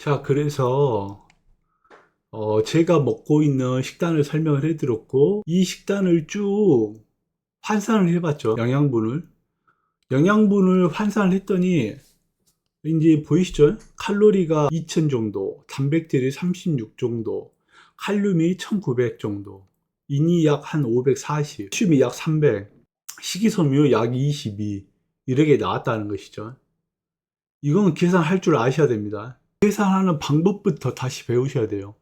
자, 그래서 제가 먹고 있는 식단을 설명을 해드렸고, 이 식단을 쭉 환산을 해봤죠. 영양분을 환산을 했더니 이제 보이시죠? 칼로리가 2000 정도, 단백질이 36 정도, 칼륨이 1900 정도, 인이 약 한 540, 칼슘이 약 300, 식이섬유 약 22, 이렇게 나왔다는 것이죠. 이건 계산할 줄 아셔야 됩니다. 계산하는 방법부터 다시 배우셔야 돼요.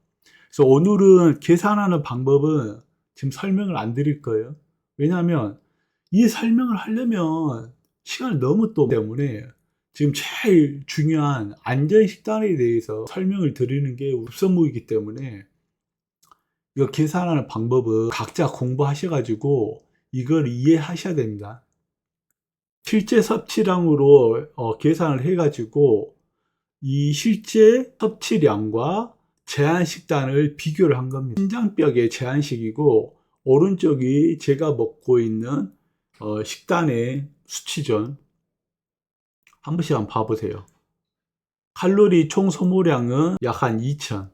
그래서 오늘은 계산하는 방법은 지금 설명을 안 드릴 거예요. 왜냐하면 이 설명을 하려면 시간이 너무 또 때문에 지금 제일 중요한 안전식단에 대해서 설명을 드리는 게 급선무이기 때문에 이거 계산하는 방법은 각자 공부하셔가지고 이걸 이해하셔야 됩니다. 실제 섭취량으로 계산을 해가지고 이 실제 섭취량과 제한 식단을 비교를 한 겁니다. 신장벽의 제한식이고 오른쪽이 제가 먹고 있는 식단의 수치죠. 한 번씩 한번 봐보세요. 칼로리 총 소모량은 약 한 2000.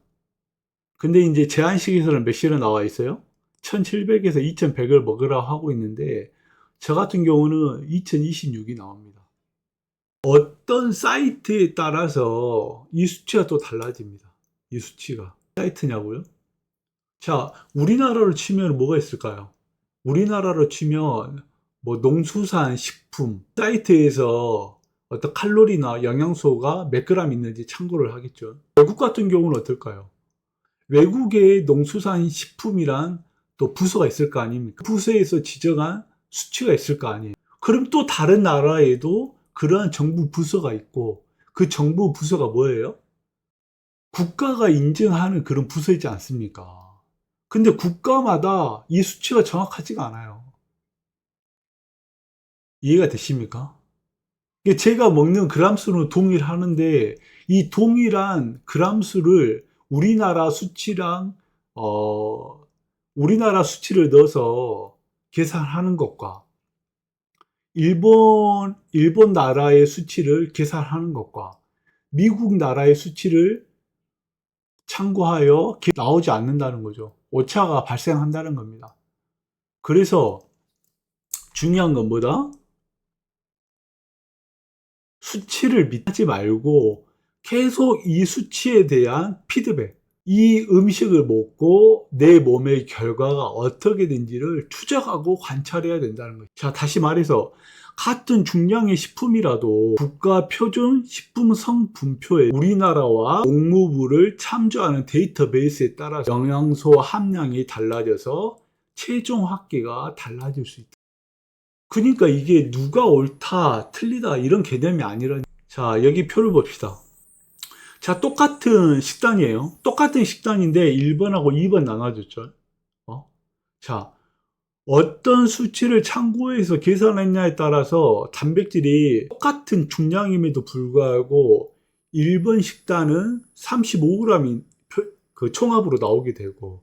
근데 이제 제한식에서는 몇 시로 나와 있어요? 1700에서 2100을 먹으라고 하고 있는데 저 같은 경우는 2026이 나옵니다. 어떤 사이트에 따라서 이 수치가 또 달라집니다. 이 수치가. 사이트냐고요? 자, 우리나라로 치면 뭐가 있을까요? 우리나라로 치면 뭐 농수산 식품 사이트에서 어떤 칼로리나 영양소가 몇 그램 있는지 참고를 하겠죠. 외국 같은 경우는 어떨까요? 외국의 농수산 식품이란 또 부서가 있을 거 아닙니까? 부서에서 지정한 수치가 있을 거 아니에요. 그럼 또 다른 나라에도 그러한 정부 부서가 있고 그 정부 부서가 뭐예요? 국가가 인정하는 그런 부서이지 않습니까? 근데 국가마다 이 수치가 정확하지가 않아요. 이해가 되십니까? 이게 제가 먹는 그람수는 동일하는데 이 동일한 그람수를 우리나라 수치랑 우리나라 수치를 넣어서 계산하는 것과 일본 나라의 수치를 계산하는 것과 미국 나라의 수치를 참고하여 나오지 않는다는 거죠. 오차가 발생한다는 겁니다. 그래서 중요한 건 뭐다? 수치를 믿지 말고 계속 이 수치에 대한 피드백, 이 음식을 먹고 내 몸의 결과가 어떻게 된지를 추적하고 관찰해야 된다는 거죠. 자, 다시 말해서 같은 중량의 식품이라도 국가 표준 식품 성분표에 우리나라와 농무부를 참조하는 데이터베이스에 따라 영양소 함량이 달라져서 최종 합계가 달라질 수 있다. 그러니까 이게 누가 옳다, 틀리다 이런 개념이 아니라. 자, 여기 표를 봅시다. 자, 똑같은 식단이에요. 똑같은 식단인데 1번하고 2번 나눠줬죠. 자, 어떤 수치를 참고해서 계산했냐에 따라서 단백질이 똑같은 중량임에도 불구하고 1번 식단은 35g이 그 총합으로 나오게 되고,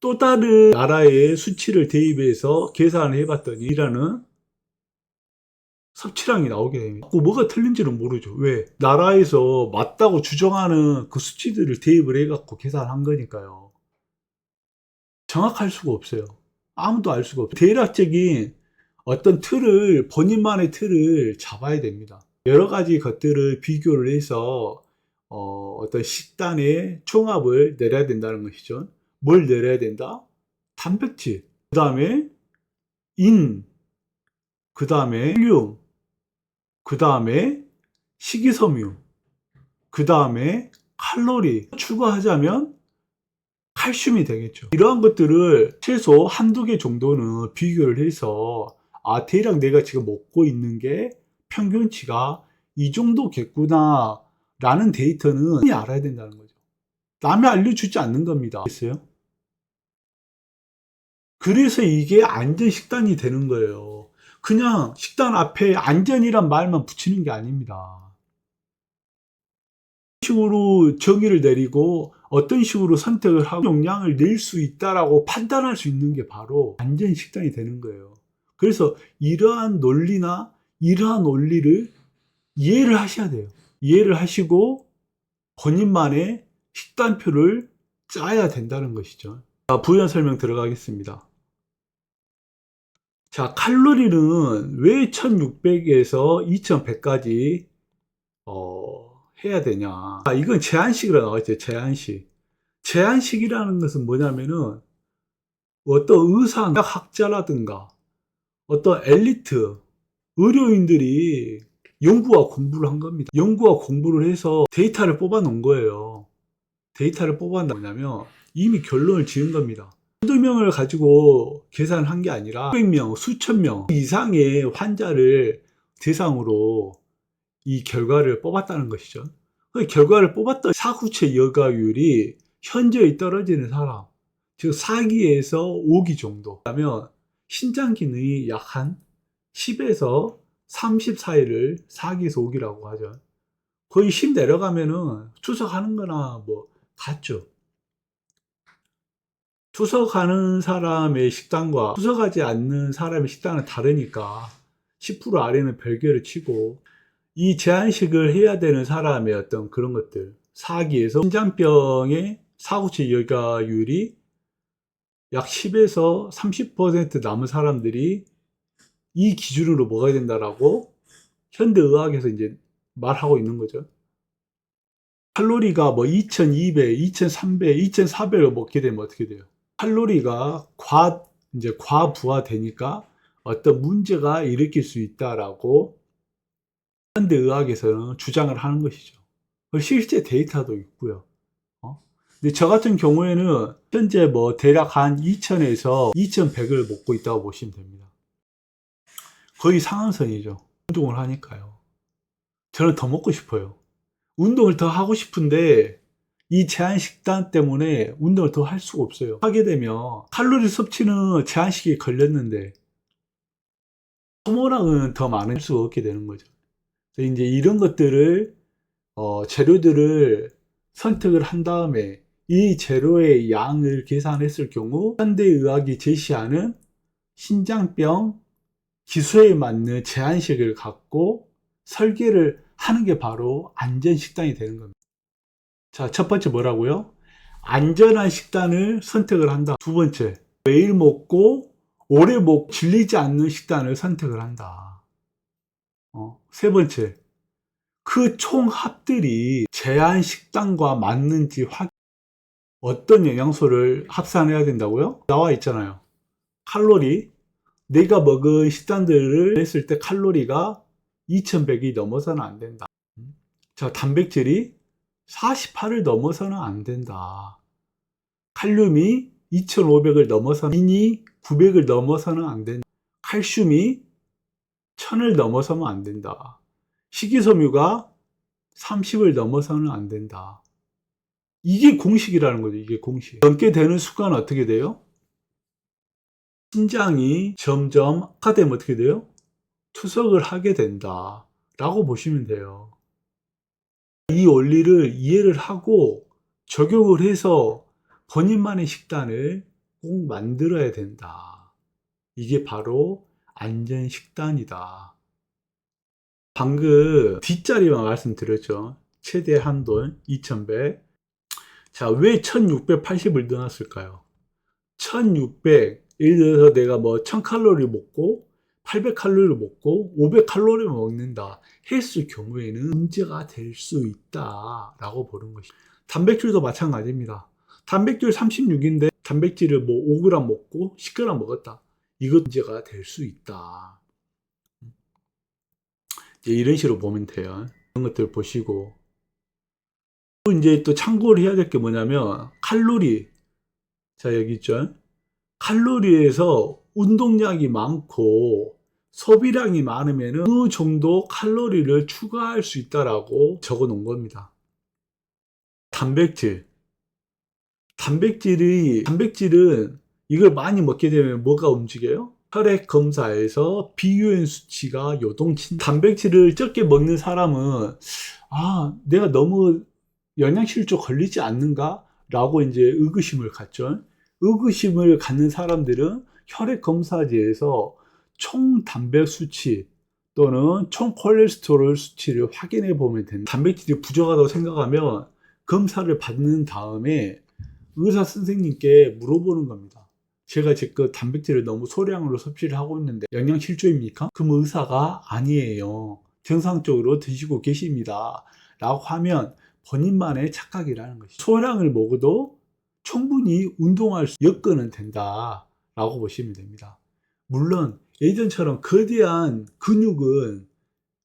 또 다른 나라의 수치를 대입해서 계산을 해봤더니 이라는 섭취량이 나오게 됩니다. 뭐가 틀린지는 모르죠. 왜? 나라에서 맞다고 주장하는 그 수치들을 대입을 해갖고 계산한 거니까요. 정확할 수가 없어요. 아무도 알 수가 없어요. 대략적인 어떤 틀을, 본인만의 틀을 잡아야 됩니다. 여러 가지 것들을 비교를 해서 어떤 식단의 총합을 내려야 된다는 것이죠. 뭘 내려야 된다? 단백질, 그 다음에 인, 그 다음에 륨, 그 다음에 식이섬유, 그 다음에 칼로리 추가하자면 칼슘이 되겠죠. 이러한 것들을 최소 한두 개 정도는 비교를 해서 대략 내가 지금 먹고 있는 게 평균치가 이 정도겠구나 라는 데이터는 알아야 된다는 거죠. 남이 알려주지 않는 겁니다. 알겠어요? 그래서 이게 안전식단이 되는 거예요. 그냥 식단 앞에 안전이란 말만 붙이는 게 아닙니다. 식으로 정의를 내리고 어떤 식으로 선택을 하고 용량을 낼 수 있다라고 판단할 수 있는 게 바로 안전 식단이 되는 거예요. 그래서 이러한 논리나 이러한 원리를 이해를 하셔야 돼요. 이해를 하시고 본인만의 식단표를 짜야 된다는 것이죠. 자, 부연 설명 들어가겠습니다. 자, 칼로리는 왜 1600에서 2100까지 해야 되냐. 이건 제한식이라고 나와있죠. 제한식. 제한식이라는 것은 뭐냐면은 어떤 의상학자라든가 어떤 엘리트 의료인들이 연구와 공부를 한 겁니다. 연구와 공부를 해서 데이터를 뽑아 놓은 거예요. 데이터를 뽑아 놓냐면 이미 결론을 지은 겁니다. 한두 명을 가지고 계산을 한 게 아니라 수백 명, 수천 명 이상의 환자를 대상으로 이 결과를 뽑았다는 것이죠. 그 결과를 뽑았던 사구체 여과율이 현저히 떨어지는 사람, 즉 4기에서 5기 정도 라면 신장 기능이 약 한 10에서 30 사이를 4기에서 5기라고 하죠. 거의 10 내려가면은 투석하는 거나 뭐 같죠. 투석하는 사람의 식단과 투석하지 않는 사람의 식단은 다르니까 10% 아래는 별개를 치고, 이 제한식을 해야 되는 사람의 어떤 그런 것들, 4기에서 신장병의 사구체 여과율이 약 10에서 30% 남은 사람들이 이 기준으로 먹어야 된다라고 현대의학에서 이제 말하고 있는 거죠. 칼로리가 뭐 2200, 2300, 2400을 먹게 되면 어떻게 돼요? 칼로리가 이제 과부하되니까 어떤 문제가 일으킬 수 있다라고 현대의학에서는 주장을 하는 것이죠. 실제 데이터도 있고요. 근데 저 같은 경우에는 현재 뭐 대략 한 2000에서 2100을 먹고 있다고 보시면 됩니다. 거의 상한선이죠. 운동을 하니까요. 저는 더 먹고 싶어요. 운동을 더 하고 싶은데 이 제한 식단 때문에 운동을 더 할 수가 없어요. 하게 되면 칼로리 섭취는 제한식이 걸렸는데 소모량은 더 많을 수가 없게 되는 거죠. 그래서 이제 이런 것들을 재료들을 선택을 한 다음에 이 재료의 양을 계산했을 경우 현대의학이 제시하는 신장병 기수에 맞는 제한식을 갖고 설계를 하는 게 바로 안전식단이 되는 겁니다. 자, 첫 번째 뭐라고요? 안전한 식단을 선택을 한다. 두 번째, 매일 먹고 오래 먹고 질리지 않는 식단을 선택을 한다. 세 번째, 그 총합들이 제한 식단과 맞는지 어떤 영양소를 합산해야 된다고요? 나와 있잖아요. 칼로리, 내가 먹은 식단들을 했을 때 칼로리가 2100이 넘어서는 안 된다. 자, 단백질이 48을 넘어서는 안 된다. 칼륨이 2500을 넘어서는, 인이 900을 넘어서는 안 된다. 칼슘이 1000을 넘어서면 안 된다. 식이섬유가 30을 넘어서는 안 된다. 이게 공식이라는 거죠. 이게 공식. 넘게 되는 순간 어떻게 돼요? 신장이 점점 악화되면 어떻게 돼요? 투석을 하게 된다 라고 보시면 돼요. 이 원리를 이해를 하고 적용을 해서 본인만의 식단을 꼭 만들어야 된다. 이게 바로 안전식단이다. 방금 뒷자리만 말씀드렸죠. 최대 한도 2100. 자, 왜 1680을 넣어놨을까요? 1600, 예를 들어서 내가 뭐 1000칼로리 먹고 800칼로리를 먹고 500칼로리를 먹는다 했을 경우에는 문제가 될 수 있다 라고 보는 것이죠. 단백질도 마찬가지입니다. 단백질 36인데 단백질을 뭐 5g 먹고 10g 먹었다. 이것 문제가 될 수 있다. 이제 이런 식으로 보면 돼요. 이런 것들 보시고, 또 이제 또 참고를 해야 될 게 뭐냐면 칼로리. 자, 여기 있죠. 칼로리에서 운동량이 많고 소비량이 많으면 어느 정도 칼로리를 추가할 수 있다라고 적어 놓은 겁니다. 단백질은 이걸 많이 먹게 되면 뭐가 움직여요? 혈액 검사에서 비유엔 수치가 요동친다. 단백질을 적게 먹는 사람은 내가 너무 영양실조 걸리지 않는가? 라고 이제 의구심을 갖죠. 의구심을 갖는 사람들은 혈액 검사지에서 총 단백 수치 또는 총 콜레스테롤 수치를 확인해 보면 됩니다. 단백질이 부족하다고 생각하면 검사를 받는 다음에 의사 선생님께 물어보는 겁니다. 제가 지금 단백질을 너무 소량으로 섭취를 하고 있는데 영양실조입니까? 그럼 의사가 아니에요, 정상적으로 드시고 계십니다 라고 하면 본인만의 착각이라는 것이죠. 소량을 먹어도 충분히 운동할 수 여건은 된다 라고 보시면 됩니다. 물론 예전처럼 거대한 근육은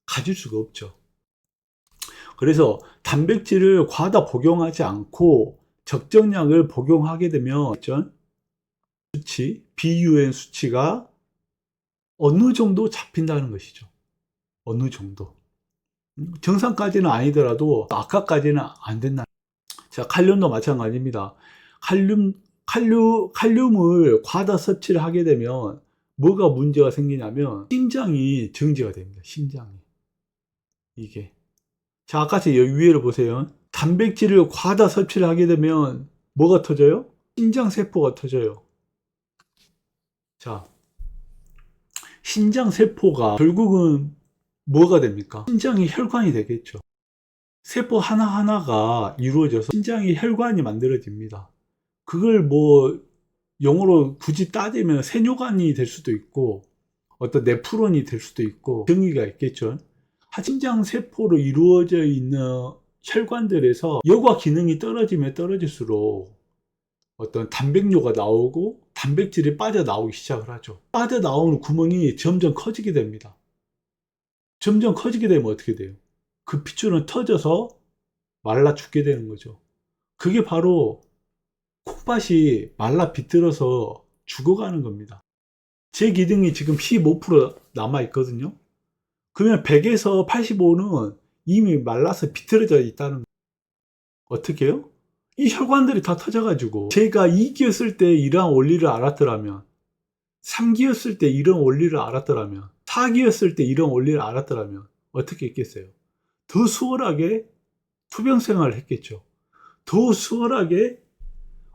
가질 수가 없죠. 그래서 단백질을 과다 복용하지 않고 적정량을 복용하게 되면 수치, BUN 수치가 어느 정도 잡힌다는 것이죠. 어느 정도. 정상까지는 아니더라도 악화까지는 안 된다. 자, 칼륨도 마찬가지입니다. 칼륨을 과다 섭취를 하게 되면 뭐가 문제가 생기냐면 심장이 정지가 됩니다. 심장이. 이게. 자, 아까 제 위에를 보세요. 단백질을 과다 섭취를 하게 되면 뭐가 터져요? 신장세포가 터져요. 자, 신장세포가 결국은 뭐가 됩니까? 신장이 혈관이 되겠죠. 세포 하나하나가 이루어져서 신장이 혈관이 만들어집니다. 그걸 뭐 영어로 굳이 따지면 세뇨관이 될 수도 있고 어떤 네프론이 될 수도 있고 정의가 있겠죠. 신장 세포로 이루어져 있는 혈관들에서 여과 기능이 떨어지면 떨어질수록 어떤 단백뇨가 나오고 단백질이 빠져나오기 시작을 하죠. 빠져나오는 구멍이 점점 커지게 됩니다. 점점 커지게 되면 어떻게 돼요? 그 핏줄은 터져서 말라 죽게 되는 거죠. 그게 바로 콩팥이 말라 비틀어서 죽어가는 겁니다. 제 기둥이 지금 15% 남아 있거든요. 그러면 100에서 85는 이미 말라서 비틀어져 있다는 거예요. 어떻게 해요? 이 혈관들이 다 터져가지고 제가 2기였을 때 이러한 원리를 알았더라면 3기였을 때 이런 원리를 알았더라면 4기였을 때 이런 원리를 알았더라면 어떻게 했겠어요? 더 수월하게 투병 생활을 했겠죠. 더 수월하게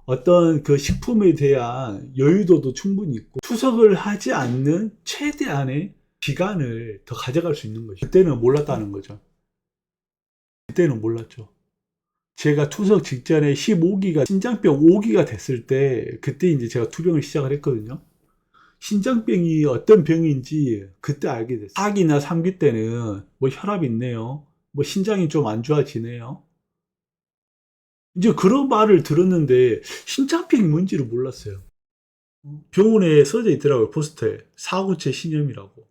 어떤 그 식품에 대한 여유도도 충분히 있고 투석을 하지 않는 최대한의 기간을 더 가져갈 수 있는 거죠. 그때는 몰랐다는 거죠. 그때는 몰랐죠. 제가 투석 직전에 15기가 신장병 5기가 됐을 때 그때 이제 제가 투병을 시작을 했거든요. 신장병이 어떤 병인지 그때 알게 됐어요. 4기나 3기 때는 뭐 혈압이 있네요. 뭐 신장이 좀 안 좋아지네요. 이제 그런 말을 들었는데 신장병이 뭔지를 몰랐어요. 병원에 써져 있더라고요. 포스터에. 사구체 신염이라고.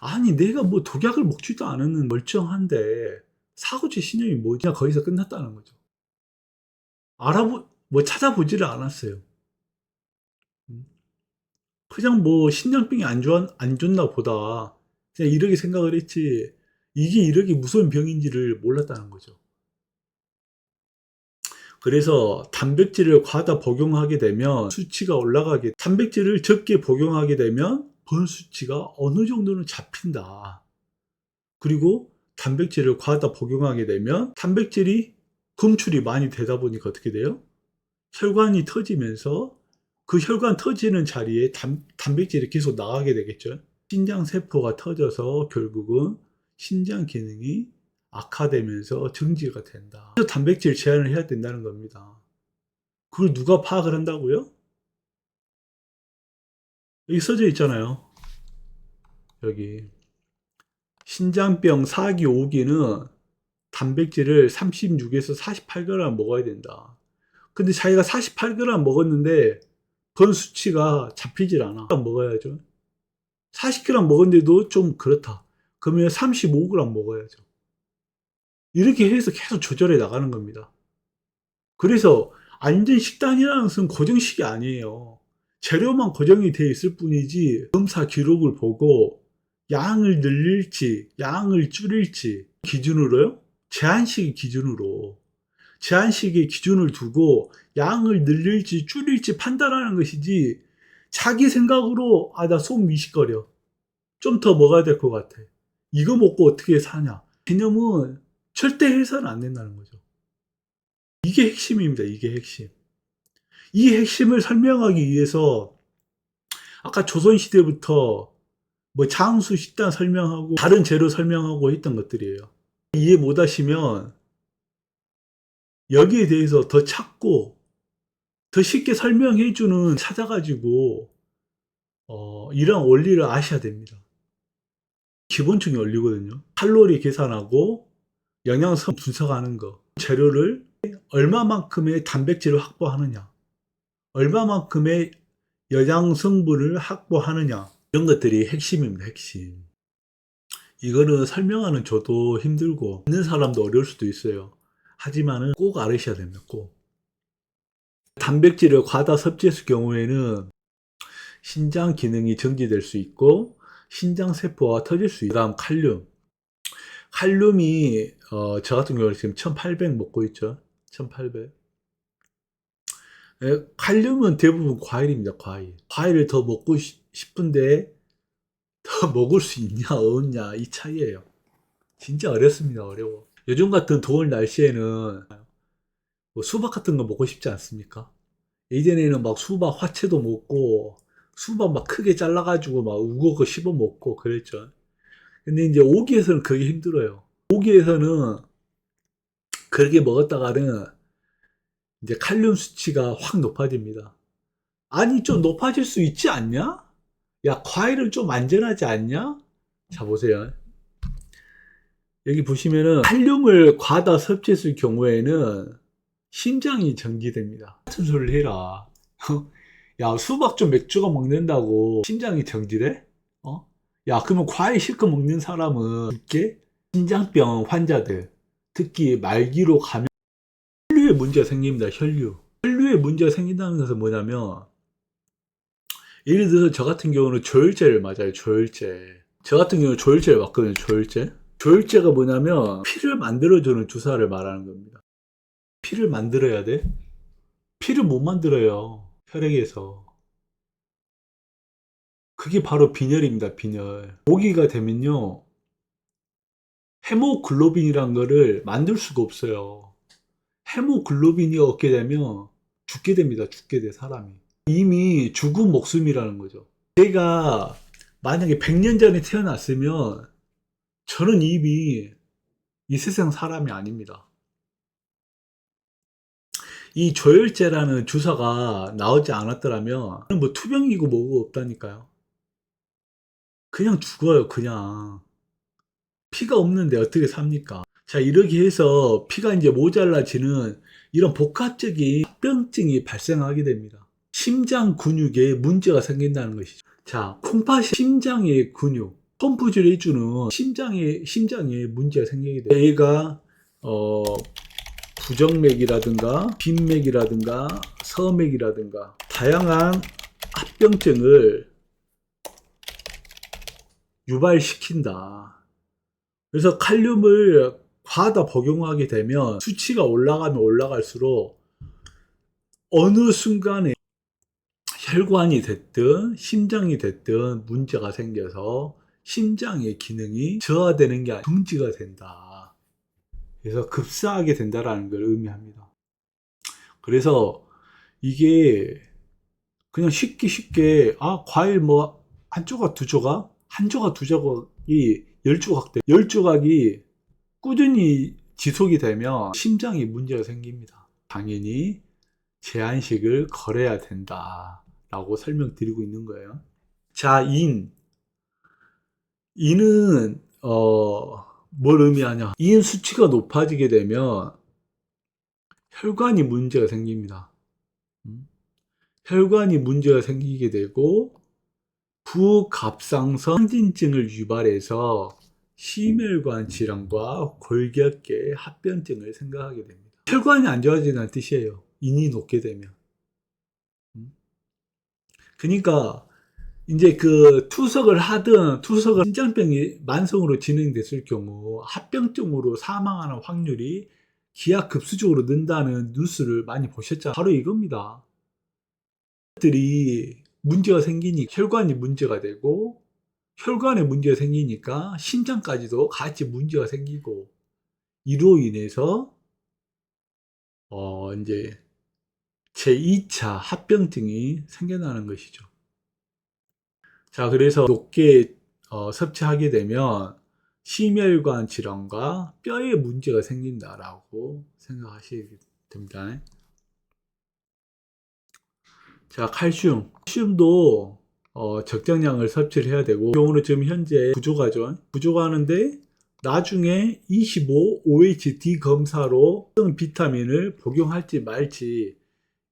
아니 내가 뭐 독약을 먹지도 않은 멀쩡한데 사구체 신염이 뭐지? 그냥 거기서 끝났다는 거죠. 뭐 찾아보지를 않았어요. 그냥 뭐 신장병이 안 좋나 보다. 그냥 이렇게 생각을 했지. 이게 이렇게 무서운 병인지를 몰랐다는 거죠. 그래서 단백질을 과다 복용하게 되면 수치가 올라가게, 단백질을 적게 복용하게 되면 본 수치가 어느 정도는 잡힌다. 그리고 단백질을 과다 복용하게 되면 단백질이 검출이 많이 되다 보니까 어떻게 돼요? 혈관이 터지면서 그 혈관 터지는 자리에 단백질이 계속 나가게 되겠죠. 신장세포가 터져서 결국은 신장 기능이 악화되면서 정지가 된다. 그래서 단백질 제한을 해야 된다는 겁니다. 그걸 누가 파악을 한다고요? 여기 써져 있잖아요. 여기 신장병 4기, 5기는 단백질을 36에서 48g 먹어야 된다. 근데 자기가 48g 먹었는데 그 수치가 잡히질 않아. 먹어야죠. 40g 먹었는데도 좀 그렇다. 그러면 35g 먹어야죠. 이렇게 해서 계속 조절해 나가는 겁니다. 그래서 안전식단이라는 것은 고정식이 아니에요. 재료만 고정이 되어 있을 뿐이지 검사 기록을 보고 양을 늘릴지 양을 줄일지 기준으로요. 제한식의 기준을 두고 양을 늘릴지 줄일지 판단하는 것이지 자기 생각으로 나 속 미식거려 좀 더 먹어야 될 것 같아 이거 먹고 어떻게 사냐 개념은 절대 해서는 안 된다는 거죠. 이게 핵심입니다. 이게 핵심. 이 핵심을 설명하기 위해서 아까 조선시대부터 뭐 장수 식단 설명하고 다른 재료 설명하고 했던 것들이에요. 이해 못 하시면 여기에 대해서 더 찾고 더 쉽게 설명해주는 찾아가지고 이런 원리를 아셔야 됩니다. 기본적인 원리거든요. 칼로리 계산하고 영양성 분석하는 거, 재료를 얼마만큼의 단백질을 확보하느냐, 얼마만큼의 영양 성분을 확보하느냐, 이런 것들이 핵심입니다. 핵심. 이거는 설명하는 저도 힘들고 듣는 사람도 어려울 수도 있어요. 하지만은 꼭 알으셔야 됩니다. 꼭. 단백질을 과다 섭취했을 경우에는 신장 기능이 정지될 수 있고 신장 세포가 터질 수 있고, 그 다음 칼륨. 칼륨이 저 같은 경우는 지금 1800 먹고 있죠. 1800. 칼륨은 대부분 과일입니다. 과일을 더 먹고 싶은데 더 먹을 수 있냐 없냐 이 차이예요. 진짜 어렵습니다. 어려워. 요즘 같은 더운 날씨에는 뭐 수박 같은 거 먹고 싶지 않습니까? 예전에는 막 수박 화채도 먹고 수박 막 크게 잘라가지고 막 우거거 씹어 먹고 그랬죠. 근데 이제 오기에서는 그게 힘들어요. 오기에서는 그렇게 먹었다가는 이제 칼륨 수치가 확 높아집니다. 아니 좀 높아질 수 있지 않냐? 야 과일은 좀 안전하지 않냐? 자 보세요. 여기 보시면은 칼륨을 과다 섭취했을 경우에는 심장이 정지됩니다. 같은 소리를 해라. 야 수박 좀 맥주가 먹는다고 심장이 정지돼? 야 그러면 과일 실컷 먹는 사람은 죽게? 심장병 환자들 특히 말기로 가면 혈류에 문제가 생깁니다. 혈류에 문제가 생긴다는 것은 뭐냐면 예를 들어서 저 같은 경우는 조혈제를 맞아요. 조혈제. 저 같은 경우는 조혈제를 맞거든요. 조혈제가 뭐냐면 피를 만들어주는 주사를 말하는 겁니다. 피를 만들어야 돼? 피를 못 만들어요. 혈액에서. 그게 바로 빈혈입니다. 빈혈. 모기가 되면요. 헤모글로빈이란 거를 만들 수가 없어요. 헤모글로빈이 없게 되면 죽게 됩니다. 죽게 돼 사람이. 이미 죽은 목숨이라는 거죠. 제가 만약에 100년 전에 태어났으면 저는 이미 이 세상 사람이 아닙니다. 이 조혈제라는 주사가 나오지 않았더라면 뭐 투병이고 뭐고 없다니까요. 그냥 죽어요. 그냥. 피가 없는데 어떻게 삽니까? 자, 이렇게 해서 피가 이제 모자라지는 이런 복합적인 합병증이 발생하게 됩니다. 심장 근육에 문제가 생긴다는 것이죠. 자, 콩팥이 심장의 근육, 펌프질을 해주는 심장에 문제가 생기게 돼요. 얘가, 부정맥이라든가, 빈맥이라든가, 서맥이라든가, 다양한 합병증을 유발시킨다. 그래서 칼륨을 과다 복용하게 되면 수치가 올라가면 올라갈수록 어느 순간에 혈관이 됐든 심장이 됐든 문제가 생겨서 심장의 기능이 저하되는 게 아니라 중지가 된다. 그래서 급사하게 된다라는 걸 의미합니다. 그래서 이게 그냥 쉽게 과일 뭐 한 조각 두 조각 한 조각 두 조각이 10조각 돼. 10조각이 꾸준히 지속이 되면 심장에 문제가 생깁니다. 당연히 제한식을 걸어야 된다 라고 설명드리고 있는 거예요. 자, 인은 뭘 의미하냐? 인 수치가 높아지게 되면 혈관이 문제가 생깁니다. 혈관이 문제가 생기게 되고 부갑상선 항진증을 유발해서 심혈관 질환과 골격계 합병증을 생각하게 됩니다. 혈관이 안 좋아진다는 뜻이에요. 인이 높게 되면. 그러니까 이제 그 투석을 심장병이 만성으로 진행됐을 경우 합병증으로 사망하는 확률이 기하급수적으로 는다는 뉴스를 많이 보셨잖아요. 바로 이겁니다. 들이 문제가 생기니 혈관이 문제가 되고 혈관에 문제가 생기니까 심장까지도 같이 문제가 생기고 이로 인해서 이제 제2차 합병증이 생겨나는 것이죠. 자, 그래서 높게 섭취하게 되면 심혈관 질환과 뼈에 문제가 생긴다라고 생각하시겠습니다. 됩니다. 자, 칼슘도 적정량을 섭취를 해야 되고, 이 경우는 지금 현재 부족하죠. 부족하는데 나중에 25-OHD 검사로 어떤 비타민을 복용할지 말지,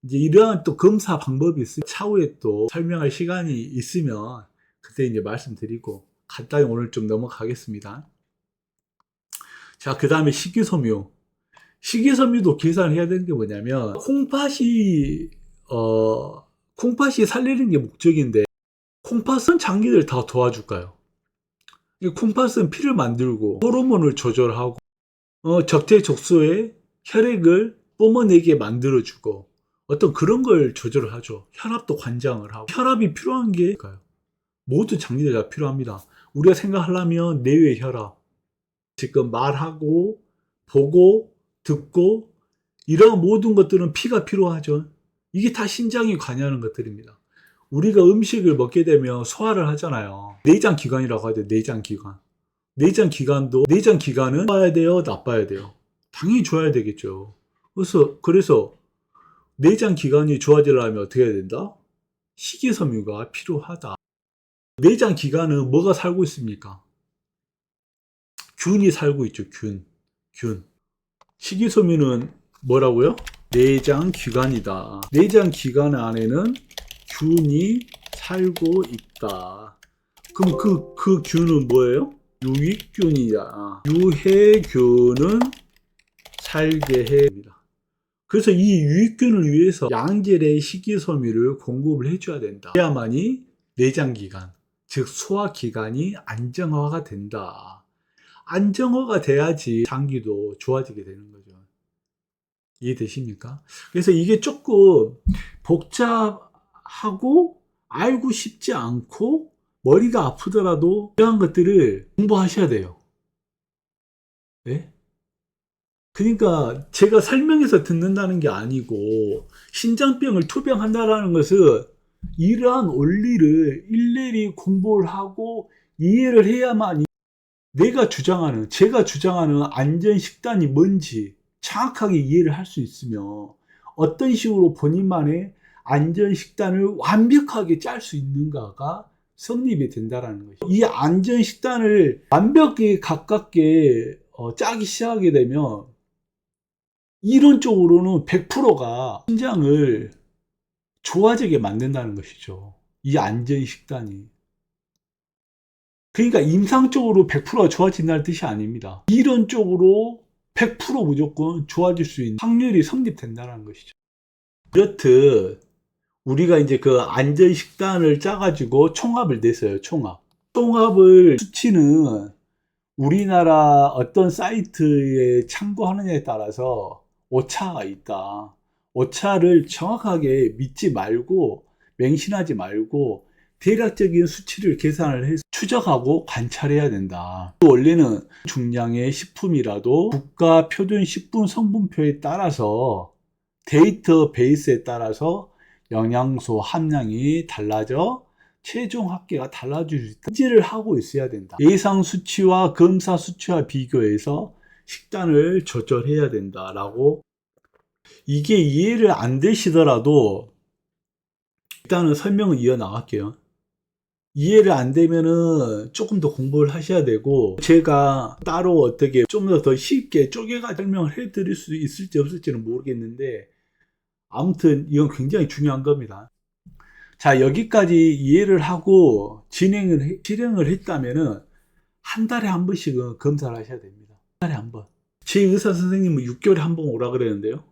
이제 이러한 또 검사 방법이 있으면 차후에 또 설명할 시간이 있으면 그때 이제 말씀드리고, 간단히 오늘 좀 넘어가겠습니다. 자, 그 다음에 식이섬유. 식이섬유도 계산해야 되는 게 뭐냐면, 콩팥이 살리는 게 목적인데, 콩팥은 장기를 다 도와줄까요? 콩팥은 피를 만들고, 호르몬을 조절하고, 적재적소에 혈액을 뿜어내게 만들어주고, 어떤 그런 걸 조절을 하죠. 혈압도 관장을 하고. 혈압이 필요한 게 뭘까요? 모두 장기들이 다 필요합니다. 우리가 생각하려면 뇌의 혈압, 지금 말하고, 보고, 듣고, 이런 모든 것들은 피가 필요하죠. 이게 다 신장이 관여하는 것들입니다. 우리가 음식을 먹게 되면 소화를 하잖아요. 내장기관이라고 하죠. 내장기관. 내장기관은 좋아야 돼요? 나빠야 돼요? 당연히 좋아야 되겠죠. 그래서 내장기관이 좋아지려면 어떻게 해야 된다? 식이섬유가 필요하다. 내장기관은 뭐가 살고 있습니까? 균이 살고 있죠. 균. 식이섬유는 뭐라고요? 내장기관이다. 내장기관 안에는 균이 살고 있다. 그럼 그 균은 뭐예요? 유익균이다. 유해균은 살게 해 줍니다. 그래서 이 유익균을 위해서 양질의 식이섬유를 공급을 해줘야 된다. 그래야만이 내장기관, 즉 소화기관이 안정화가 된다. 안정화가 돼야지 장기도 좋아지게 되는 거죠. 이해되십니까? 그래서 이게 조금 복잡하고 알고 싶지 않고 머리가 아프더라도 이러한 것들을 공부하셔야 돼요. 네? 그러니까 제가 설명해서 듣는다는 게 아니고, 신장병을 투병한다는 것은 이러한 원리를 일일이 공부를 하고 이해를 해야만 제가 주장하는 안전식단이 뭔지 정확하게 이해를 할 수 있으며, 어떤 식으로 본인만의 안전식단을 완벽하게 짤 수 있는가가 성립이 된다는 것이죠. 이 안전식단을 완벽히 가깝게 짜기 시작하게 되면 이론적으로는 100%가 신장을 좋아지게 만든다는 것이죠. 이 안전식단이. 그러니까 임상적으로 100%가 좋아진다는 뜻이 아닙니다. 이론적으로 100% 무조건 좋아질 수 있는 확률이 성립된다는 것이죠. 이렇듯 우리가 이제 그 안전식단을 짜가지고 총합을 냈어요. 총합을 수치는 우리나라 어떤 사이트에 참고하느냐에 따라서 오차가 있다. 오차를 정확하게 믿지 말고, 맹신하지 말고 대략적인 수치를 계산을 해서 추적하고 관찰해야 된다. 원래는 중량의 식품이라도 국가 표준 식품 성분표에 따라서, 데이터베이스에 따라서 영양소 함량이 달라져 최종 합계가 달라질 수 있다. 인지를 하고 있어야 된다. 예상 수치와 검사 수치와 비교해서 식단을 조절해야 된다라고. 이게 이해를 안 되시더라도 일단은 설명을 이어나갈게요. 이해를 안 되면은 조금 더 공부를 하셔야 되고, 제가 따로 어떻게 좀 더 쉽게 쪼개가 설명을 해드릴 수 있을지 없을지는 모르겠는데, 아무튼 이건 굉장히 중요한 겁니다. 자, 여기까지 이해를 하고 실행을 했다면은 한 달에 한 번씩은 검사를 하셔야 됩니다. 한 달에 한 번. 제 의사 선생님은 6개월에 한 번 오라 그랬는데요.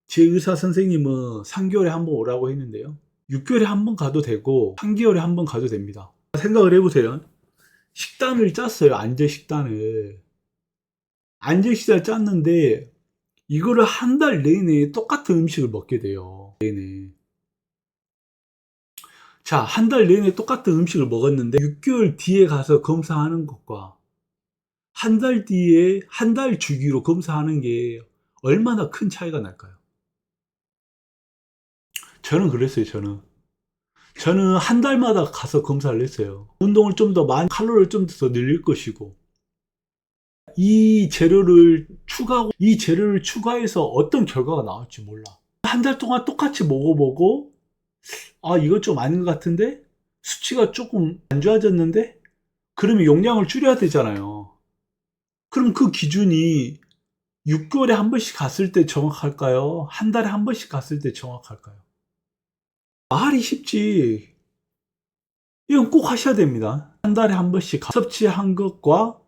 제 의사 선생님은 3개월에 한 번 오라고 했는데요. 6개월에 한 번 가도 되고 3개월에 한 번 가도 됩니다. 생각을 해보세요. 식단을 짰어요. 안전식단을 짰는데 이거를 한 달 내내 똑같은 음식을 먹게 돼요. 자, 한 달 내내 똑같은 음식을 먹었는데 6개월 뒤에 가서 검사하는 것과 한 달 뒤에 한 달 주기로 검사하는 게 얼마나 큰 차이가 날까요? 저는 그랬어요. 저는 한 달마다 가서 검사를 했어요. 운동을 좀 더 많이, 칼로리를 좀 더 늘릴 것이고, 이 재료를 추가해서 어떤 결과가 나올지 몰라. 한 달 동안 똑같이 먹어보고, 아, 이거 좀 아닌 것 같은데? 수치가 조금 안 좋아졌는데? 그러면 용량을 줄여야 되잖아요. 그럼 그 기준이 6개월에 한 번씩 갔을 때 정확할까요? 한 달에 한 번씩 갔을 때 정확할까요? 말이 쉽지. 이건 꼭 하셔야 됩니다. 한 달에 한 번씩 섭취한 것과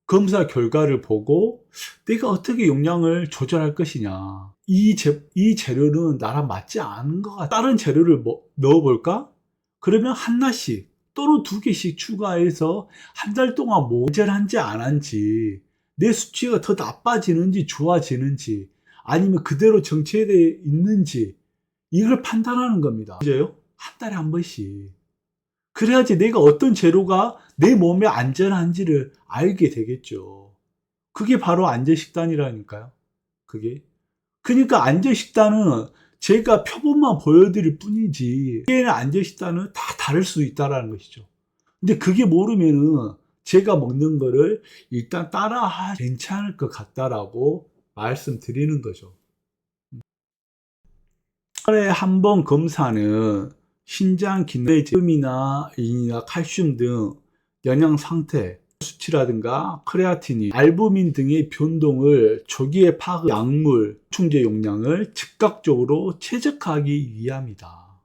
검사 결과를 보고 내가 어떻게 용량을 조절할 것이냐. 이 재료는 나랑 맞지 않은 것 같아. 다른 재료를 넣어볼까? 그러면 하나씩 또는 2개씩 추가해서 한 달 동안 모자란지 안 한지, 내 수치가 더 나빠지는지 좋아지는지, 아니면 그대로 정체되어 있는지, 이걸 판단하는 겁니다. 그죠? 한 달에 한 번씩. 그래야지 내가 어떤 재료가 내 몸에 안전한지를 알게 되겠죠. 그게 바로 안전식단이라니까요. 그게. 그러니까 안전식단은 제가 표본만 보여드릴 뿐이지, 안전식단은 다 다를 수 있다는 것이죠. 근데 그게 모르면은 제가 먹는 거를 일단 따라 괜찮을 것 같다라고 말씀드리는 거죠. 하루에 한 번 검사는 신장 기능의 음이나 인이나 칼슘 등 영양 상태, 수치라든가 크레아티닌, 알부민 등의 변동을 조기에 파악해 약물 보충제 용량을 즉각적으로 최적화하기 위함이다.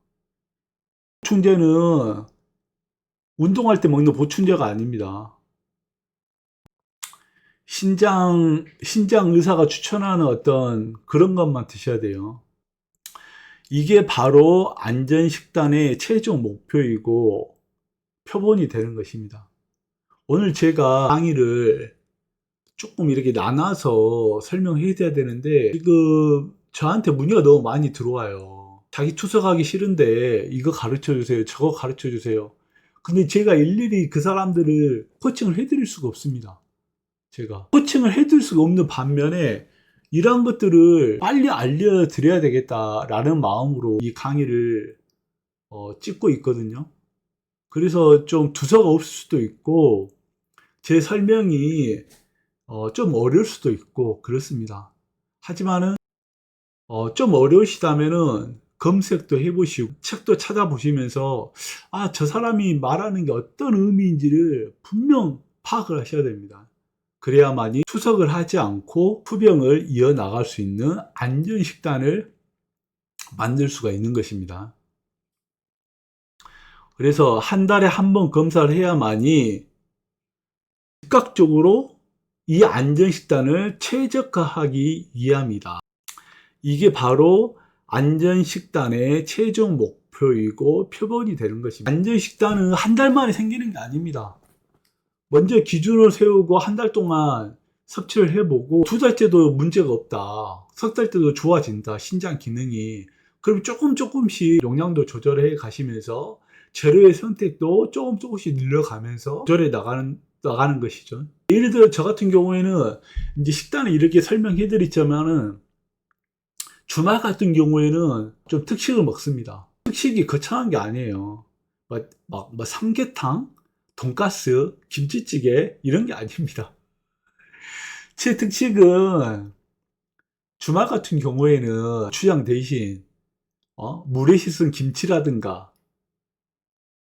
보충제는 운동할 때 먹는 보충제가 아닙니다. 신장 의사가 추천하는 어떤 그런 것만 드셔야 돼요. 이게 바로 안전식단의 최종 목표이고 표본이 되는 것입니다. 오늘 제가 강의를 조금 이렇게 나눠서 설명해 드려야 되는데, 지금 저한테 문의가 너무 많이 들어와요. 자기 투석하기 싫은데 이거 가르쳐 주세요, 저거 가르쳐 주세요. 근데 제가 일일이 그 사람들을 코칭을 해 드릴 수가 없습니다. 제가 코칭을 해 드릴 수가 없는 반면에 이러한 것들을 빨리 알려드려야 되겠다라는 마음으로 이 강의를 찍고 있거든요. 그래서 좀 두서가 없을 수도 있고 제 설명이 좀 어려울 수도 있고 그렇습니다. 하지만은 좀 어려우시다면은 검색도 해보시고 책도 찾아보시면서, 아, 저 사람이 말하는 게 어떤 의미인지를 분명 파악을 하셔야 됩니다. 그래야만이 투석을 하지 않고 투병을 이어나갈 수 있는 안전식단을 만들 수가 있는 것입니다. 그래서 한 달에 한 번 검사를 해야만이 즉각적으로 이 안전식단을 최적화하기 위함이다. 이게 바로 안전식단의 최종 목표이고 표본이 되는 것입니다. 안전식단은 한 달 만에 생기는 게 아닙니다. 먼저 기준을 세우고 한 달 동안 섭취를 해보고 2달째도 문제가 없다, 3달째도 좋아진다, 신장 기능이. 그럼 조금씩 용량도 조절해 가시면서 재료의 선택도 조금씩 늘려가면서 조절해 나가는 것이죠. 예를 들어 저 같은 경우에는 이제 식단을 이렇게 설명해 드렸지만은 주말 같은 경우에는 좀 특식을 먹습니다. 특식이 거창한 게 아니에요. 뭐 삼계탕, 돈가스, 김치찌개 이런 게 아닙니다. 제 특식은 주말 같은 경우에는 추장 대신 물에 씻은 김치라든가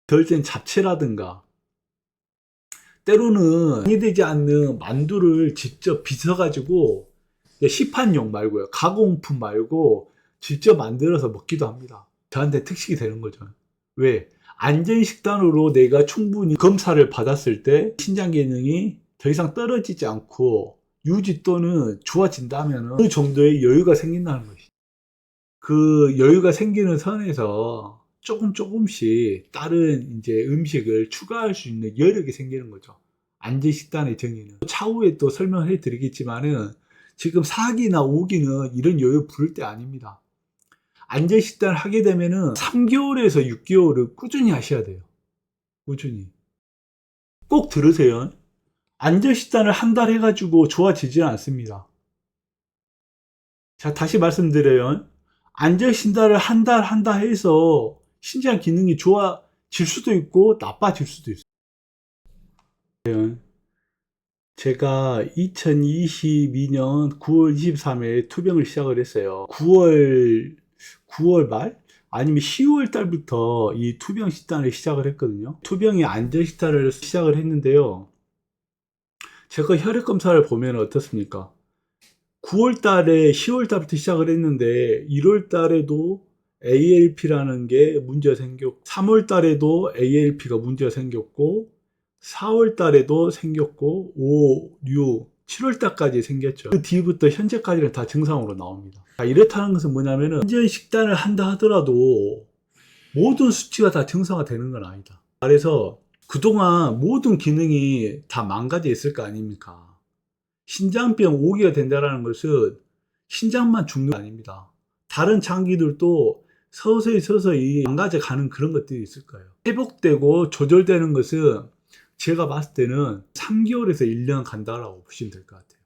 덜 된 잡채라든가, 때로는 방해되지 않는 만두를 직접 빚어가지고 시판용 말고요, 가공품 말고 직접 만들어서 먹기도 합니다. 저한테 특식이 되는 거죠. 왜? 안전식단으로 내가 충분히 검사를 받았을 때 신장 기능이 더 이상 떨어지지 않고 유지 또는 좋아진다면 어느 정도의 여유가 생긴다는 것이죠. 그 여유가 생기는 선에서 조금씩 다른 이제 음식을 추가할 수 있는 여력이 생기는 거죠. 안전식단의 정의는. 차후에 또 설명해 드리겠지만은 지금 4기나 5기는 이런 여유 부를 때 아닙니다. 안전식단을 하게 되면은 3개월에서 6개월을 꾸준히 하셔야 돼요. 꾸준히. 꼭 들으세요. 안전식단을 한 달 해가지고 좋아지지는 않습니다. 자, 다시 말씀드려요. 안전식단을 한 달 해서 신장 기능이 좋아질 수도 있고 나빠질 수도 있어요. 제가 2022년 9월 23일 투병을 시작을 했어요. 9월 말? 아니면 10월 달부터 이 투병 식단을 시작을 했거든요. 투병의 안전 식단을 시작을 했는데요. 제가 혈액 검사를 보면 어떻습니까? 9월 달에 10월 달부터 시작을 했는데 1월 달에도 ALP라는 게 문제가 생겼고 3월 달에도 ALP가 문제가 생겼고 4월 달에도 생겼고 5, 6, 7월 달까지 생겼죠. 그 뒤부터 현재까지는 다 정상으로 나옵니다. 이렇다는 것은 뭐냐면은 완전 식단을 한다 하더라도 모든 수치가 다 정상화되는 건 아니다. 그래서 그동안 모든 기능이 다 망가져 있을 거 아닙니까? 신장병 5기가 된다는 것은 신장만 죽는 게 아닙니다. 다른 장기들도 서서히 망가져 가는 그런 것들이 있을 거예요. 회복되고 조절되는 것은 제가 봤을 때는 3개월에서 1년 간다라고 보시면 될 것 같아요.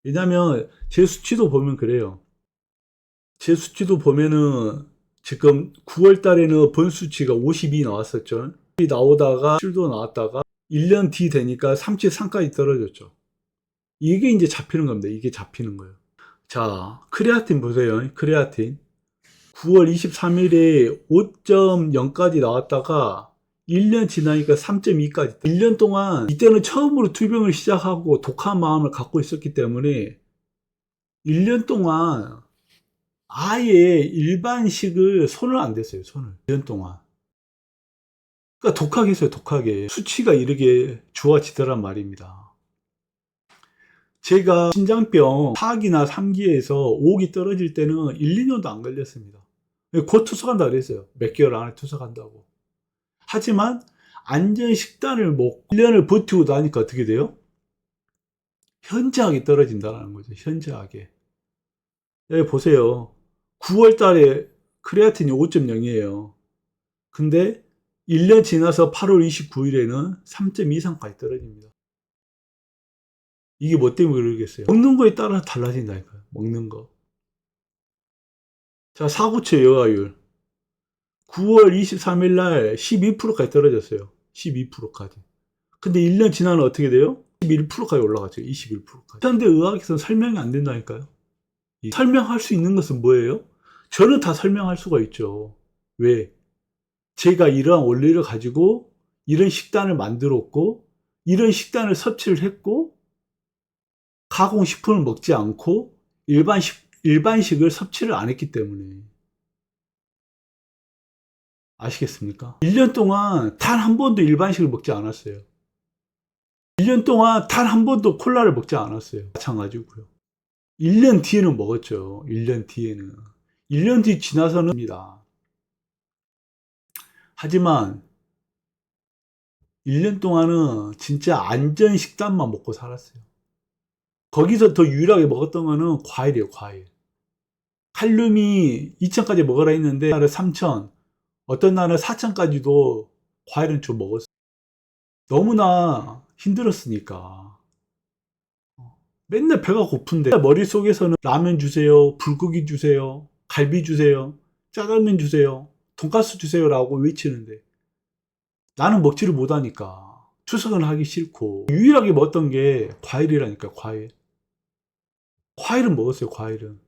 왜냐면 제 수치도 보면 그래요. 제 수치도 보면은 지금 9월 달에는 본 수치가 52 나왔었죠. 나오다가 7도 나왔다가 1년 뒤 되니까 33까지 떨어졌죠. 이게 이제 잡히는 겁니다. 이게 잡히는 거예요. 자, 크레아틴 보세요. 크레아틴. 9월 23일에 5.0까지 나왔다가 1년 지나니까 3.2까지. 1년 동안 이때는 처음으로 투병을 시작하고 독한 마음을 갖고 있었기 때문에 1년 동안 아예 일반식을 손을 안 댔어요. 손을. 1년 동안. 그러니까 독하게 했어요. 독하게. 수치가 이렇게 좋아지더란 말입니다. 제가 신장병 4기나 3기에서 5기 떨어질 때는 1, 2년도 안 걸렸습니다. 곧 투석한다 그랬어요. 몇 개월 안에 투석한다고. 하지만 안전 식단을 먹고 1년을 버티고 나니까 어떻게 돼요? 현저하게 떨어진다는 거죠. 현저하게. 여기 보세요. 9월 달에 크레아틴이 5.0이에요. 근데 1년 지나서 8월 29일에는 3.2 이상까지 떨어집니다. 이게 뭐 때문에 그러겠어요? 먹는 거에 따라 달라진다니까요. 먹는 거. 자, 사구체 여가율. 9월 23일 날 12%까지 떨어졌어요. 12%까지. 근데 1년 지나면 어떻게 돼요? 21%까지 올라갔죠. 21%까지. 현대 의학에서는 설명이 안 된다니까요. 설명할 수 있는 것은 뭐예요? 저는 다 설명할 수가 있죠. 왜? 제가 이러한 원리를 가지고 이런 식단을 만들었고, 이런 식단을 섭취를 했고, 가공식품을 먹지 않고 일반식을 섭취를 안 했기 때문에. 아시겠습니까? 1년 동안 단 한 번도 일반식을 먹지 않았어요. 1년 동안 단 한 번도 콜라를 먹지 않았어요. 마찬가지고요. 1년 뒤에는 먹었죠. 1년 뒤에는. 1년 뒤 지나서는 입니다. 하지만 1년 동안은 진짜 안전 식단만 먹고 살았어요. 거기서 더 유일하게 먹었던 거는 과일이에요, 과일. 칼륨이 2000까지 먹으라 했는데, 날은 3000, 어떤 날은 4000까지도 과일은 좀 먹었어요. 너무나 힘들었으니까. 맨날 배가 고픈데, 머릿속에서는 라면 주세요, 불고기 주세요, 갈비 주세요, 짜장면 주세요, 돈가스 주세요라고 외치는데, 나는 먹지를 못하니까. 투석은 하기 싫고, 유일하게 먹었던 게 과일이라니까, 과일. 과일은 먹었어요, 과일은.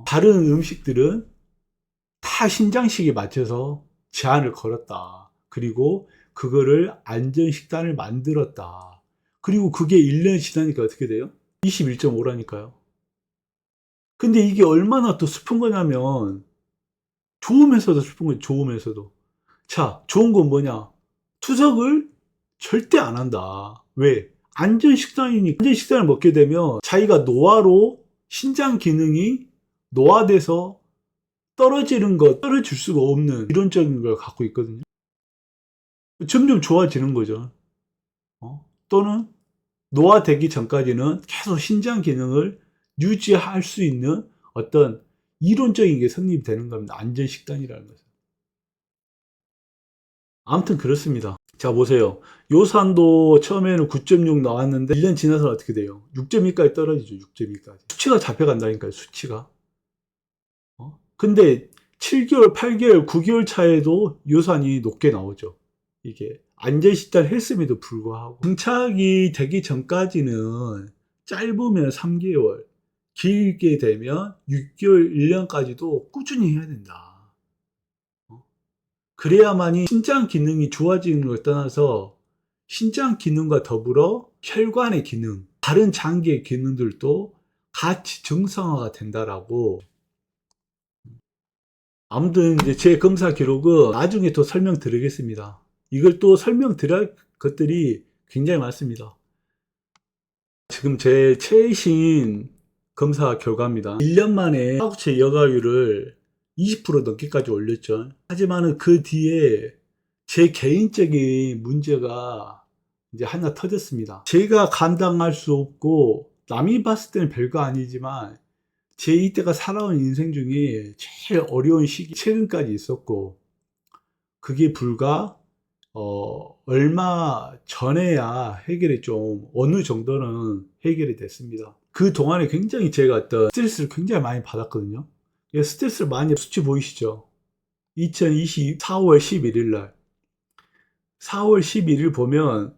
다른 음식들은 다 신장식에 맞춰서 제한을 걸었다. 그리고 그거를 안전식단을 만들었다. 그리고 그게 1년이 지나니까 어떻게 돼요? 21.5라니까요. 근데 이게 얼마나 또 슬픈 거냐면, 좋으면서도 슬픈 거죠, 좋으면서도. 자, 좋은 건 뭐냐? 투석을 절대 안 한다. 왜? 안전식단이니까. 안전식단을 먹게 되면 자기가 노화로 신장 기능이 노화돼서 떨어지는 것, 떨어질 수가 없는 이론적인 걸 갖고 있거든요. 점점 좋아지는 거죠. 또는 노화되기 전까지는 계속 신장 기능을 유지할 수 있는 어떤 이론적인 게 성립이 되는 겁니다. 안전식단이라는 것은. 아무튼 그렇습니다. 자, 보세요. 요산도 처음에는 9.6 나왔는데 1년 지나서 어떻게 돼요? 6.2까지 떨어지죠. 6.2까지. 수치가 잡혀간다니까요. 수치가. 근데 7개월, 8개월, 9개월 차에도 요산이 높게 나오죠. 이게 안전식단을 했음에도 불구하고 정착이 되기 전까지는 짧으면 3개월, 길게 되면 6개월, 1년까지도 꾸준히 해야 된다. 그래야만이 신장 기능이 좋아지는 걸 떠나서 신장 기능과 더불어 혈관의 기능, 다른 장기의 기능들도 같이 정상화가 된다라고. 아무튼 이제 제 검사 기록은 나중에 또 설명드리겠습니다. 이걸 또 설명드릴 것들이 굉장히 많습니다. 지금 제 최신 검사 결과입니다. 1년 만에 하구체 여과율을 20% 넘게까지 올렸죠. 하지만은 그 뒤에 제 개인적인 문제가 이제 하나 터졌습니다. 제가 감당할 수 없고 남이 봤을 때는 별거 아니지만 제 이때가 살아온 인생 중에 제일 어려운 시기 최근까지 있었고, 그게 불과 얼마 전에야 해결이 좀 어느 정도는 해결이 됐습니다. 그 동안에 굉장히 제가 어떤 스트레스를 굉장히 많이 받았거든요. 스트레스를 많이, 수치 보이시죠? 2020 4월 11일 날 4월 11일 보면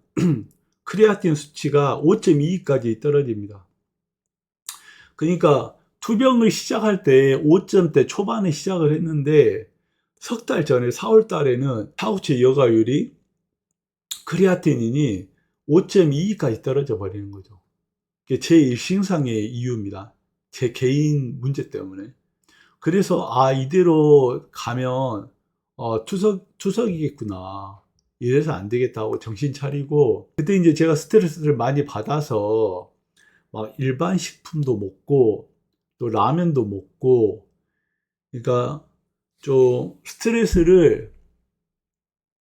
크레아틴 수치가 5.22까지 떨어집니다. 그러니까 투병을 시작할 때 5점대 초반에 시작을 했는데 석 달 전에 4월 달에는 하구체 여과율이 크레아틴인이 5.22까지 떨어져 버리는 거죠. 그게 제 일신상의 이유입니다. 제 개인 문제 때문에. 그래서 이대로 가면 투석이겠구나. 이래서 안 되겠다고 정신 차리고, 그때 이제 제가 스트레스를 많이 받아서 막 일반 식품도 먹고 또 라면도 먹고, 그러니까 좀 스트레스를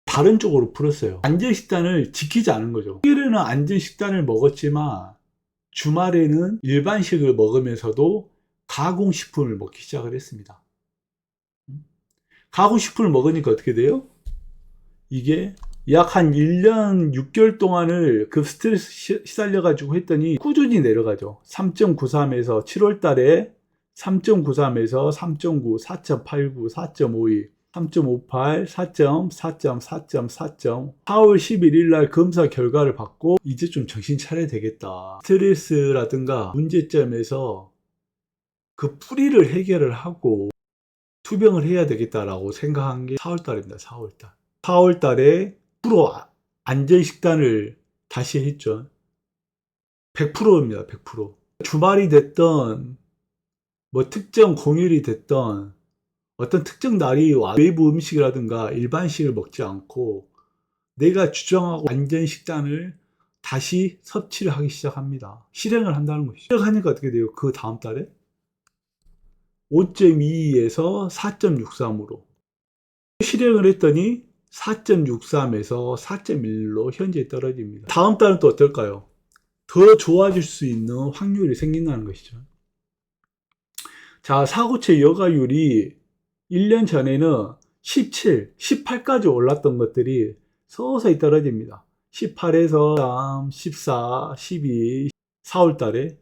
다른 쪽으로 풀었어요. 안전식단을 지키지 않은 거죠. 일요일에는 안전식단을 먹었지만 주말에는 일반식을 먹으면서도 가공식품을 먹기 시작을 했습니다. 가공식품을 먹으니까 어떻게 돼요? 이게 약 한 1년 6개월 동안을 그 스트레스 시달려가지고 했더니 꾸준히 내려가죠. 3.93에서 7월 달에 3.93에서 3.9, 4.89, 4.52, 3.58, 4., 4., 4.4. 4월 11일 날 검사 결과를 받고 이제 좀 정신 차려야 되겠다. 스트레스라든가 문제점에서 그 뿌리를 해결을 하고 투병을 해야 되겠다라고 생각한 게 4월 달입니다. 4월 달. 4월 달에 프로 안전식단을 다시 했죠. 100%입니다. 100%. 주말이 됐던 뭐 특정 공휴일이 됐던 어떤 특정 날이 외부 음식이라든가 일반식을 먹지 않고 내가 주장하고 안전식단을 다시 섭취를 하기 시작합니다. 실행을 한다는 것이죠. 시작하니까 어떻게 돼요? 그 다음 달에 5.22에서 4.63으로 실행을 했더니 4.63에서 4.1로 현재 떨어집니다. 다음 달은 또 어떨까요? 더 좋아질 수 있는 확률이 생긴다는 것이죠. 자, 사고체 여과율이 1년 전에는 17, 18까지 올랐던 것들이 서서히 떨어집니다. 18에서 3, 14, 12, 4월 달에.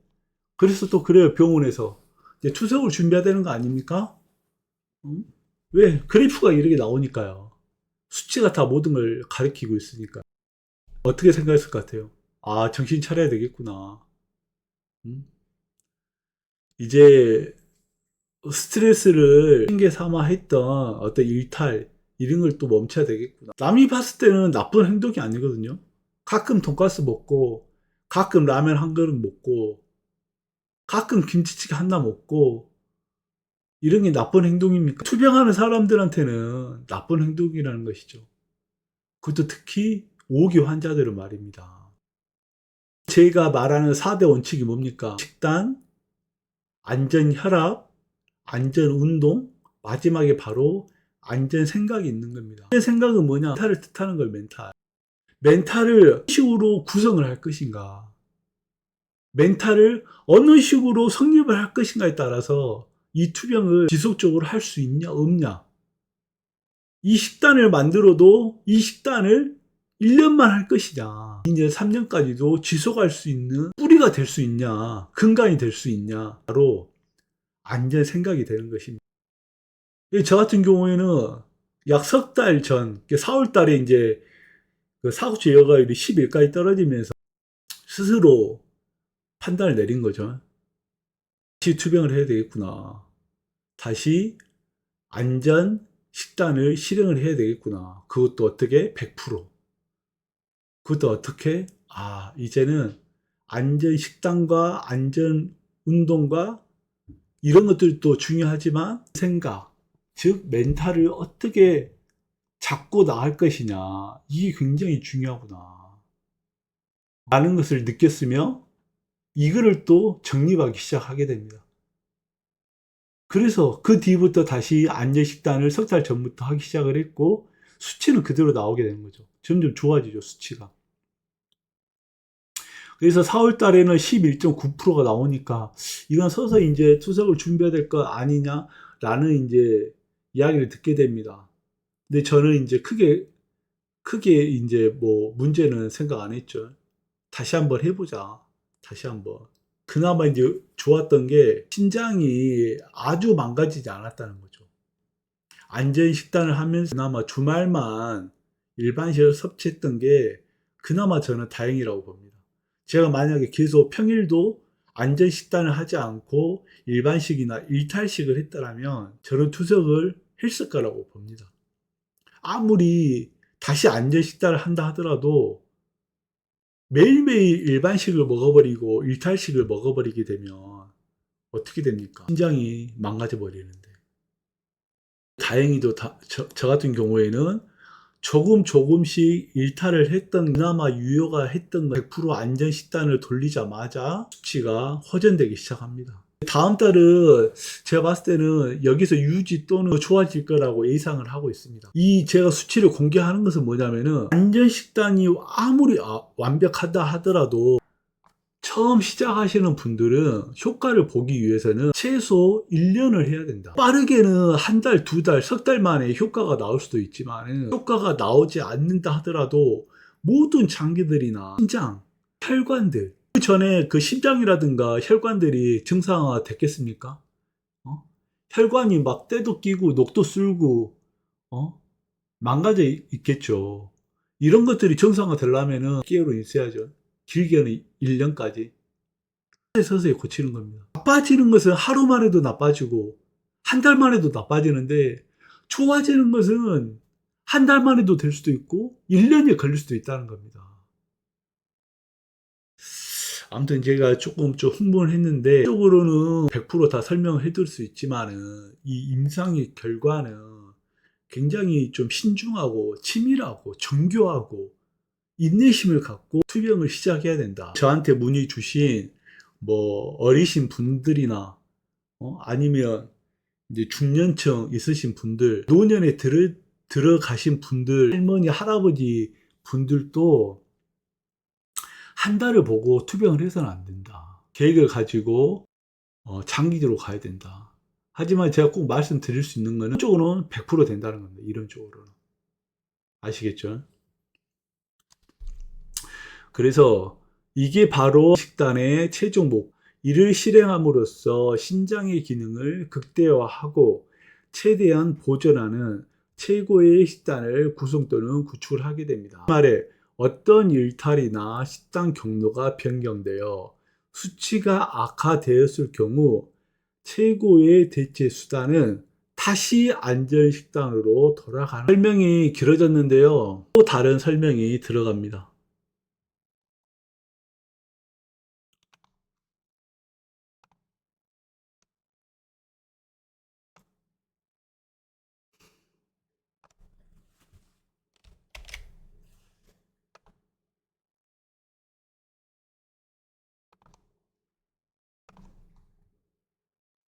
그래서 또 그래요, 병원에서. 이제 추석을 준비해야 되는 거 아닙니까? 왜? 그래프가 이렇게 나오니까요. 수치가 다 모든 걸 가리키고 있으니까. 어떻게 생각했을 것 같아요? 정신 차려야 되겠구나. 음? 이제 스트레스를 핑계 삼아 했던 어떤 일탈, 이런 걸 또 멈춰야 되겠구나. 남이 봤을 때는 나쁜 행동이 아니거든요. 가끔 돈가스 먹고, 가끔 라면 한 그릇 먹고, 가끔 김치찌개 하나 먹고, 이런 게 나쁜 행동입니까? 투병하는 사람들한테는 나쁜 행동이라는 것이죠. 그것도 특히 5기 환자들은 말입니다. 제가 말하는 4대 원칙이 뭡니까? 식단, 안전혈압, 안전운동, 마지막에 바로 안전생각이 있는 겁니다. 안전생각은 뭐냐? 멘탈을 뜻하는 걸 멘탈. 멘탈을 어느 식으로 구성을 할 것인가? 멘탈을 어느 식으로 성립을 할 것인가에 따라서 이 투병을 지속적으로 할 수 있냐, 없냐? 이 식단을 만들어도 이 식단을 1년만 할 것이냐, 2년, 3년까지도 지속할 수 있는 뿌리가 될 수 있냐, 근간이 될 수 있냐, 바로 안전 생각이 되는 것입니다. 저 같은 경우에는 약 석 달 전, 4월 달에 이제 그 사고치 여가율이 11까지 떨어지면서 스스로 판단을 내린 거죠. 다시 투병을 해야 되겠구나. 다시 안전 식단을 실행을 해야 되겠구나. 그것도 어떻게? 100%. 그것도 어떻게? 이제는 안전 식단과 안전 운동과 이런 것들도 중요하지만 생각, 즉 멘탈을 어떻게 잡고 나갈 것이냐. 이게 굉장히 중요하구나. 라는 것을 느꼈으며 이거를 또 정립하기 시작하게 됩니다. 그래서 그 뒤부터 다시 안전식단을 석 달 전부터 하기 시작을 했고 수치는 그대로 나오게 되는 거죠. 점점 좋아지죠, 수치가. 그래서 4월 달에는 11.9%가 나오니까 이건 서서 이제 투석을 준비해야 될 거 아니냐라는 이제 이야기를 듣게 됩니다. 근데 저는 이제 크게 이제 뭐 문제는 생각 안 했죠. 다시 한번 해보자. 다시 한번. 그나마 이제 좋았던 게 신장이 아주 망가지지 않았다는 거죠. 안전 식단을 하면서 그나마 주말만 일반식을 섭취했던 게 그나마 저는 다행이라고 봅니다. 제가 만약에 계속 평일도 안전 식단을 하지 않고 일반식이나 일탈식을 했더라면 저는 투석을 했을 거라고 봅니다. 아무리 다시 안전 식단을 한다 하더라도 매일매일 일반식을 먹어버리고 일탈식을 먹어버리게 되면 어떻게 됩니까? 신장이 망가져 버리는데. 다행히도 저 같은 경우에는 조금씩 일탈을 했던 그나마 유효가 했던 100% 안전 식단을 돌리자마자 수치가 호전되기 시작합니다. 다음 달은 제가 봤을 때는 여기서 유지 또는 좋아질 거라고 예상을 하고 있습니다. 이 제가 수치를 공개하는 것은 뭐냐면은 안전 식단이 아무리 완벽하다 하더라도 처음 시작하시는 분들은 효과를 보기 위해서는 최소 1년을 해야 된다. 빠르게는 한 달, 두 달, 석 달 만에 효과가 나올 수도 있지만 효과가 나오지 않는다 하더라도 모든 장기들이나 심장, 혈관들 그 전에 그 심장이라든가 혈관들이 정상화 됐겠습니까? 혈관이 막 때도 끼고 녹도 쓸고 망가져 있겠죠. 이런 것들이 정상화 되려면은 기회로 있어야죠. 길게는 1년까지. 서서히 고치는 겁니다. 나빠지는 것은 하루만 해도 나빠지고, 한 달만 해도 나빠지는데, 좋아지는 것은 한 달만 해도 될 수도 있고, 1년이 걸릴 수도 있다는 겁니다. 아무튼 제가 조금 좀 흥분을 했는데, 적으로는 100%다 설명을 해드릴 수 있지만은, 이 임상의 결과는 굉장히 좀 신중하고, 치밀하고, 정교하고, 인내심을 갖고 투병을 시작해야 된다. 저한테 문의 주신 뭐 어리신 분들이나 아니면 이제 중년층 있으신 분들, 노년에 들어가신 분들, 할머니, 할아버지 분들도 한 달을 보고 투병을 해서는 안 된다. 계획을 가지고 장기적으로 가야 된다. 하지만 제가 꼭 말씀드릴 수 있는 거는 이쪽으로는 100% 된다는 겁니다. 이런 쪽으로는. 아시겠죠? 그래서 이게 바로 식단의 최종 목. 이를 실행함으로써 신장의 기능을 극대화하고 최대한 보존하는 최고의 식단을 구성 또는 구축을 하게 됩니다. 그 말에 어떤 일탈이나 식단 경로가 변경되어 수치가 악화되었을 경우 최고의 대체 수단은 다시 안전 식단으로 돌아가는 설명이 길어졌는데요. 또 다른 설명이 들어갑니다.